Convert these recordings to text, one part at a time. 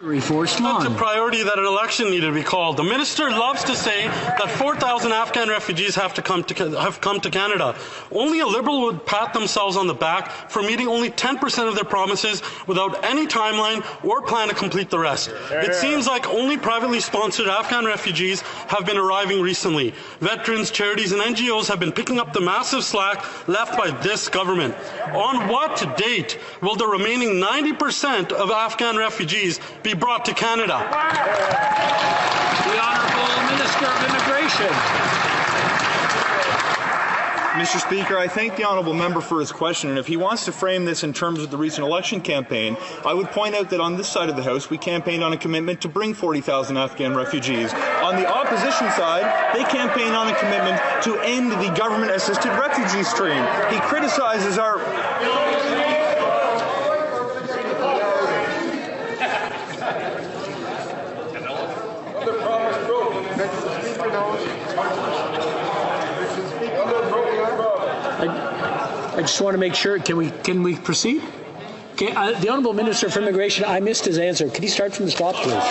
That's a priority that an election needed to be called. The minister loves to say that 4,000 Afghan refugees have come to Canada. Only a Liberal would pat themselves on the back for meeting only 10% of their promises without any timeline or plan to complete the rest. It seems like only privately sponsored Afghan refugees have been arriving recently. Veterans, charities and NGOs have been picking up the massive slack left by this government. On what date will the remaining 90% of Afghan refugees be brought to Canada? The Honourable Minister of Immigration. Mr. Speaker, I thank the honourable member for his question, and if he wants to frame this in terms of the recent election campaign, I would point out that on this side of the House, we campaigned on a commitment to bring 40,000 Afghan refugees. On the opposition side, they campaigned on a commitment to end the government-assisted refugee stream. He criticizes our... I just want to make sure. Can we proceed? Okay, the Honourable Minister for Immigration, I missed his answer. Could he start from the top, please?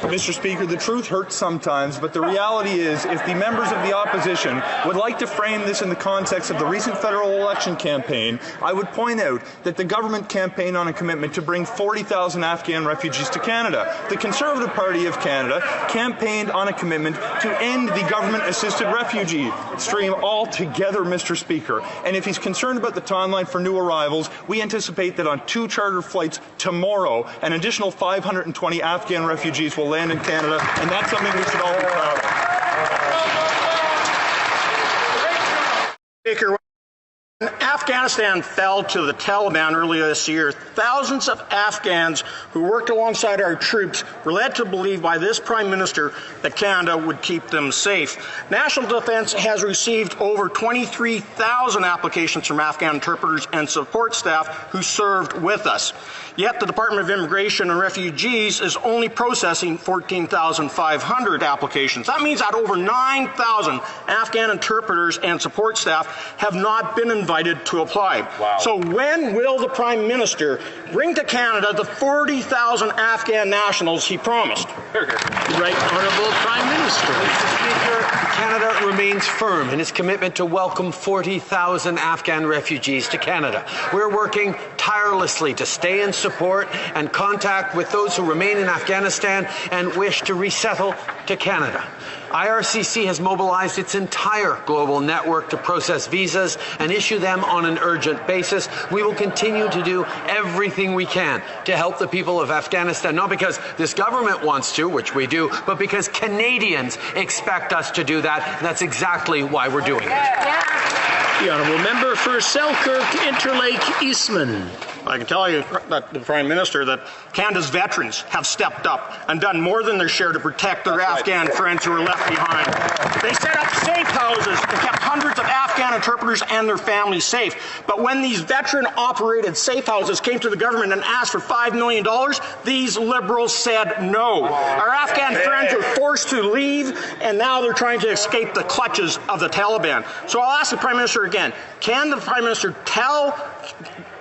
Mr. Speaker, the truth hurts sometimes, but the reality is if the members of the opposition would like to frame this in the context of the recent federal election campaign, I would point out that the government campaigned on a commitment to bring 40,000 Afghan refugees to Canada. The Conservative Party of Canada campaigned on a commitment to end the government-assisted refugee stream altogether, Mr. Speaker. And if he's concerned about the timeline for new arrivals, we anticipate that on 2 charter flights tomorrow, an additional 520 Afghan refugees will land in Canada, and that's something we should all be proud of. Speaker, when Afghanistan fell to the Taliban earlier this year, thousands of Afghans who worked alongside our troops were led to believe by this Prime Minister that Canada would keep them safe. National Defence has received over 23,000 applications from Afghan interpreters and support staff who served with us. Yet the Department of Immigration and Refugees is only processing 14,500 applications. That means that over 9,000 Afghan interpreters and support staff have not been invited to apply. Wow. So when will the Prime Minister bring to Canada the 40,000 Afghan nationals he promised? Right Honourable Prime Minister. Mr. Speaker, Canada remains firm in its commitment to welcome 40,000 Afghan refugees to Canada. We're working tirelessly to stay in support and contact with those who remain in Afghanistan and wish to resettle to Canada. IRCC has mobilized its entire global network to process visas and issue them on an urgent basis. We will continue to do everything we can to help the people of Afghanistan, not because this government wants to, which we do, but because Canadians expect us to do that. And that's exactly why we're doing it. The Honourable Member for Selkirk, Interlake, Eastman. I can tell you, that the Prime Minister, that Canada's veterans have stepped up and done more than their share to protect their Afghan friends who were left behind. They set up safe houses and kept hundreds of Afghan interpreters and their families safe. But when these veteran-operated safe houses came to the government and asked for $5 million, these Liberals said no. Our Afghan friends were forced to leave, and now they're trying to escape the clutches of the Taliban. So I'll ask the Prime Minister again, can the Prime Minister tell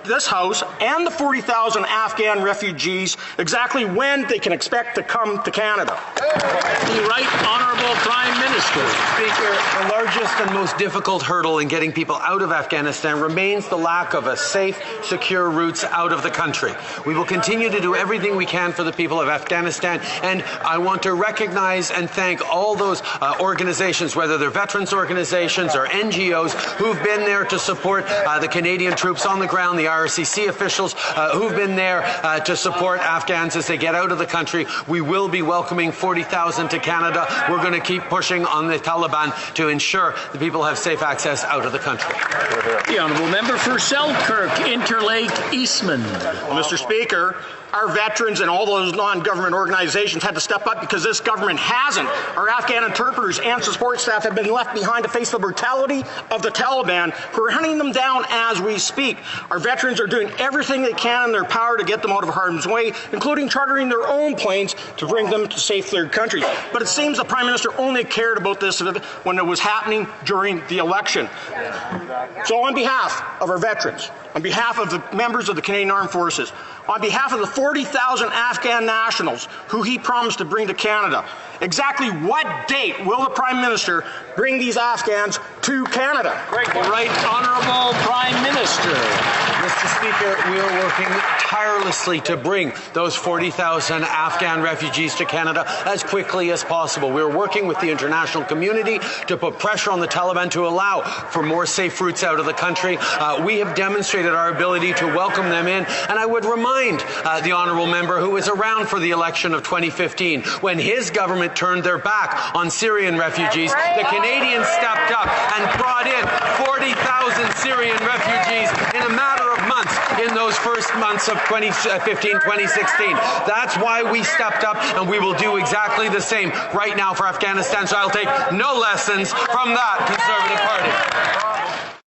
this House and the 40,000 Afghan refugees exactly when they can expect to come to Canada? The Right Honourable Prime Minister. Speaker, the largest and most difficult hurdle in getting people out of Afghanistan remains the lack of a safe, secure routes out of the country. We will continue to do everything we can for the people of Afghanistan, and I want to recognize and thank all those organizations, whether they're veterans organizations or NGOs, who've been there to support the Canadian troops on the ground, the RCC officials who've been there to support Afghans as they get out of the country. We will be welcoming 40,000 to Canada. We're going to keep pushing on the Taliban to ensure the people have safe access out of the country. The Honourable Member for Selkirk, Interlake, Eastman. Well, Mr. Speaker, our veterans and all those non-government organizations had to step up because this government hasn't. Our Afghan interpreters and support staff have been left behind to face the brutality of the Taliban, who are hunting them down as we speak. Our veterans are doing everything they can in their power to get them out of harm's way, including chartering their own planes to bring them to safe third countries. But it seems the Prime Minister only cared about this when it was happening during the election. So on behalf of our veterans, on behalf of the members of the Canadian Armed Forces, on behalf of the 40,000 Afghan nationals who he promised to bring to Canada, exactly what date will the Prime Minister bring these Afghans to Canada? The Right Honourable Prime Minister. Mr. Speaker, we are working tirelessly to bring those 40,000 Afghan refugees to Canada as quickly as possible. We're working with the international community to put pressure on the Taliban to allow for more safe routes out of the country. We have demonstrated our ability to welcome them in, and I would remind the honourable member who was around for the election of 2015 when his government turned their back on Syrian refugees. The Canadians stepped up and brought in 40,000 Syrian refugees in a matter of months in those first months of 2015, 2016. That's why we stepped up, and we will do exactly the same right now for Afghanistan. So I'll take no lessons from that Conservative Party.